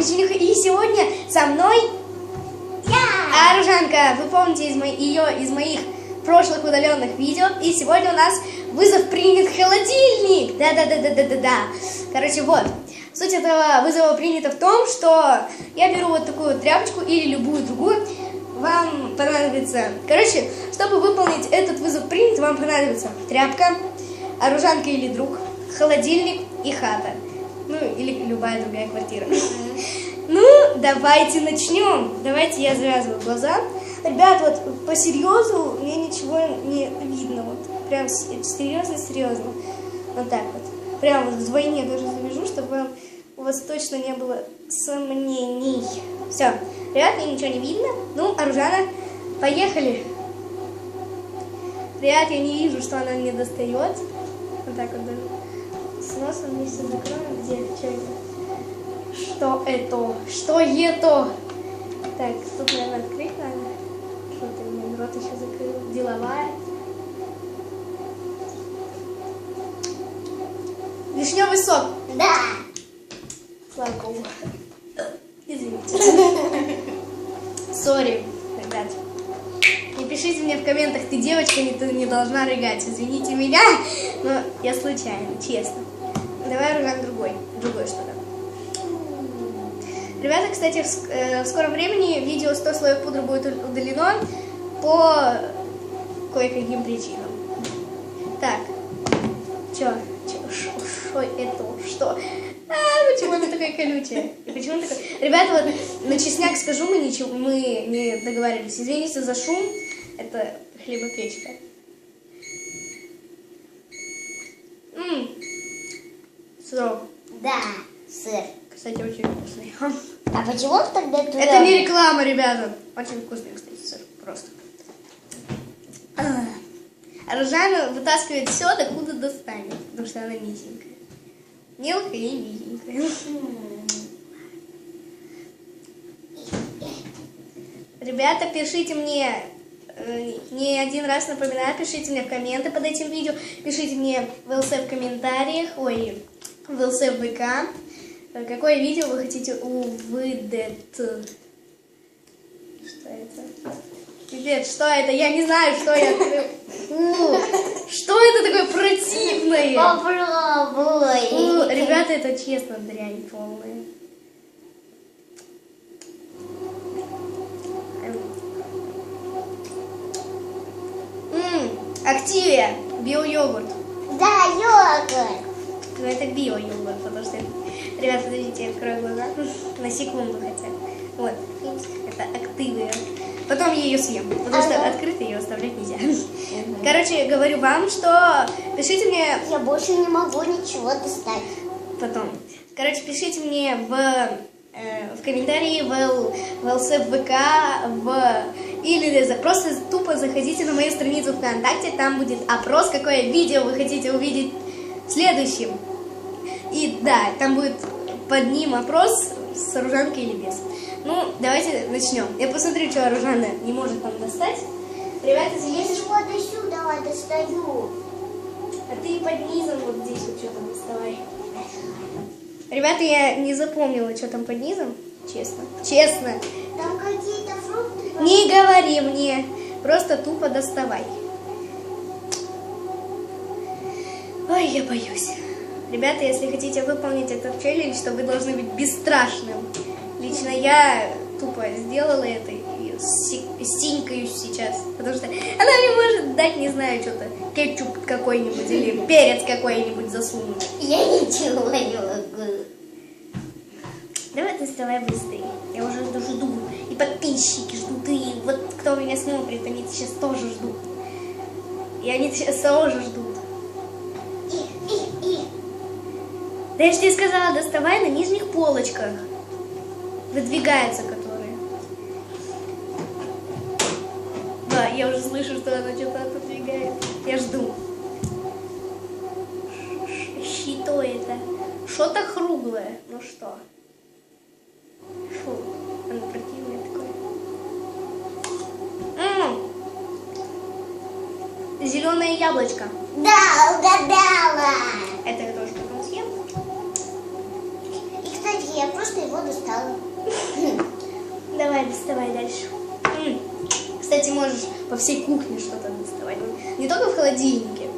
Печенюха. И сегодня со мной Аружанка. Вы помните ее из моих прошлых удаленных видео. И сегодня у нас вызов принят холодильник. Да. Короче, вот. Суть этого вызова принята в том, что я беру вот такую вот тряпочку или любую другую. Вам понадобится... Короче, чтобы выполнить этот вызов принят, вам понадобится тряпка, Аружанка или друг, холодильник и хата. Ну, или любая другая квартира. Ну, давайте начнем. Давайте я завязываю глаза. Ребят, вот по серьезу мне ничего не видно. Вот прям серьезно. Вот так вот. Прям вот вдвойне даже завяжу, чтобы у вас точно не было сомнений. Все. Ребят, мне ничего не видно. Ну, Аружана, поехали. Ребят, я не вижу, что она мне достает. Вот так вот даже. С носом вместе закроем. Где? Что это? Что это? Так, тут, наверное, открыть надо. Что ты мне рот еще закрыл? Деловая. Вишневый сок. Да. Слава Богу. Извините. Сори, ребят. Не пишите мне в комментах, ты девочка, ты не должна рыгать. Извините меня, но я случайно, честно. Давай рыгаем другое что-то. Ребята, кстати, в скором времени видео 100 слоев пудры будет удалено по кое-каким причинам. Так, что это? Что? Почему она такая колючая? Почему такая... Ребята, вот на чесняк скажу, мы не договаривались. Извините за шум, это хлебопечка. Сырок. Да, сыр. Кстати, очень вкусный. А почему тогда туда... Это не реклама, ребята. Очень вкусный, кстати, сыр. Просто. Аружана вытаскивает все, докуда достанет, потому что она низенькая. Мелкая и низенькая. Ребята, пишите мне, не один раз напоминаю, пишите мне в комменты под этим видео, пишите мне в ЛС в комментариях, в ЛС в ВК, какое видео вы хотите увидеть. Что это? Ребят, что это? Я не знаю, что я открыл. Что это такое противное? Попробуй. Ребята, это честно дрянь полная. Активия. Био-йогурт. Да, йогурт. Но это био-йогурт, потому что... Ребята, подождите, я открою глаза. На секунду хотя бы. Вот. Это активия. Потом я ее съем, потому что открыто ее оставлять нельзя. Короче, говорю вам, что пишите мне... Я больше не могу ничего достать. Потом. Короче, пишите мне в комментарии, в ЛС, в ВК, или просто тупо заходите на мою страницу ВКонтакте, там будет опрос, какое видео вы хотите увидеть следующим. И да, там будет под ним опрос с Аружанкой или без. Ну, давайте начнем. Я посмотрю, что Аружана не может там достать. Ребята, здесь... Я его сюда достаю. А ты под низом вот здесь вот что-то доставай. Ребята, я не запомнила, что там под низом. Честно. Честно. Там какие-то фрукты. Не говори мне. Просто тупо доставай. Ой, я боюсь. Ребята, если хотите выполнить этот челлендж, то вы должны быть бесстрашным. Лично я тупо сделала это и стинькаюсь сейчас. Потому что она мне может дать, не знаю, что-то, кетчуп какой-нибудь или перец какой-нибудь засунуть. Я ничего не могу. Давай доставай быстрее. Я уже жду. И подписчики ждут. И вот кто меня смотрит, они сейчас тоже ждут. И они сейчас тоже ждут. Да я же тебе сказала, доставай на нижних полочках. Выдвигаются которые. Да, я уже слышу, что она что-то отодвигает. Я жду. Что это? Что-то круглое. Ну что? Фу, оно противное такое. Зеленое яблочко. Да, угадала. Это я тоже потом съем. И, кстати, я просто что его достала. Давай, доставай дальше. Кстати, можешь по всей кухне что-то доставать. Не только в холодильнике.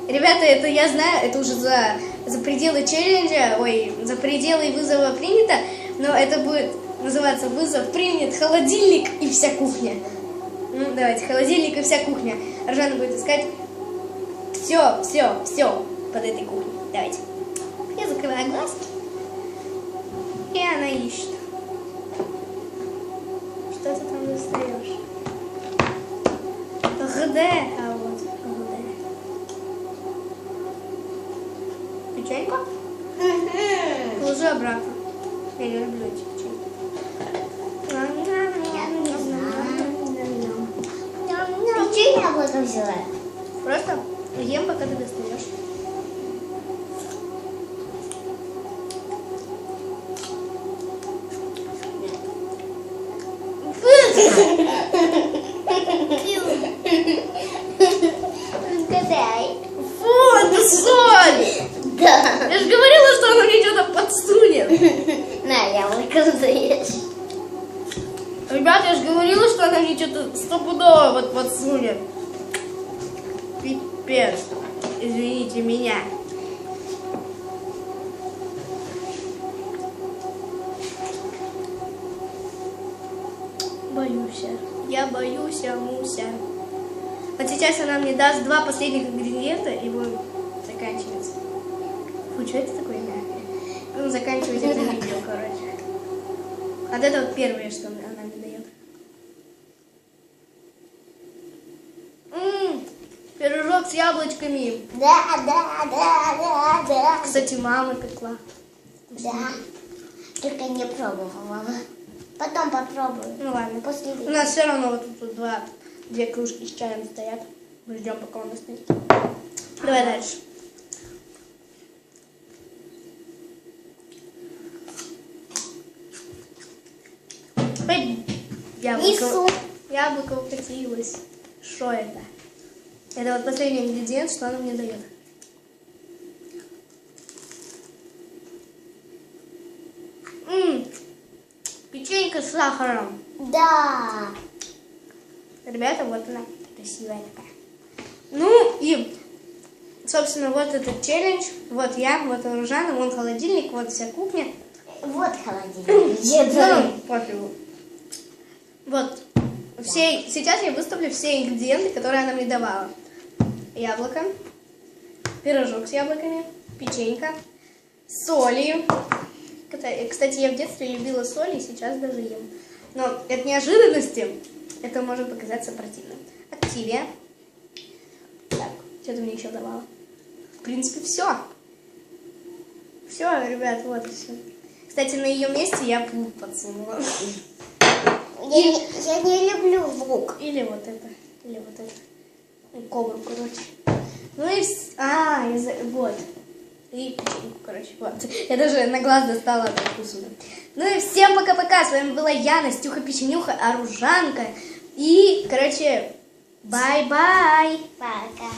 Ребята, это я знаю, это уже за пределы челленджа, ой, за пределы вызова принято, но это будет называться вызов принят холодильник и вся кухня. Ну, давайте, холодильник и вся кухня. Аржана будет искать все под этой кухней. Давайте. Я закрываю глазки. И она ищет. Что ты там достаешь? Где? А вот, где? Печенька? Положи обратно. Я не люблю эти печеньки. Печенье яблоко взяла. Просто ем, пока ты достаешь. Угадай. Фу, это соль! Да. Я же говорила, что она мне что-то подсунет. На, яблоко взяешь. Ребят, я же говорила, что она мне что-то стопудово вот подсунет. Пипец. Извините меня. Боюсь. Я боюсь, Муся. Вот сейчас она мне даст 2 последних ингредиента, и будем заканчивать. Фу, что это такое мягкое? Будем заканчивать это видео, короче. Вот это вот первое, что она мне дает. Пирожок с яблочками. Да. Кстати, мама пекла. Да. Только не пробовала. Потом попробую. Ну ладно. После У нас все равно вот тут 2 кружки с чаем стоят. Мы ждем, пока он остынет. Давай дальше. Ой, Несу. яблоко укатилось. Что это? Это вот последний ингредиент, что она мне дает. Печенька с сахаром. Да. Ребята, вот она, красивая такая. Ну и, собственно, вот этот челлендж. Вот я, вот Аржана, вон холодильник, вот вся кухня. Вот холодильник. Ну, пофигу. Вот. Сейчас я выставлю все ингредиенты, которые она мне давала. Яблоко, пирожок с яблоками, печенька, солью. Кстати, я в детстве любила соль и сейчас даже ем. Но от неожиданности это может показаться противным. Активия. Так, что ты мне еще давала? В принципе, все. Все, ребят, вот и все. Кстати, на ее месте я лук подсунула. Я не люблю лук. Или вот это. Или вот это. Кобру, короче. Ну и... вот. И печеньку, короче, вот. Я даже на глаз достала от вкуса. Ну и всем пока-пока. С вами была я, Настюха Печенюха, Аружанка. И, короче, бай-бай. Пока.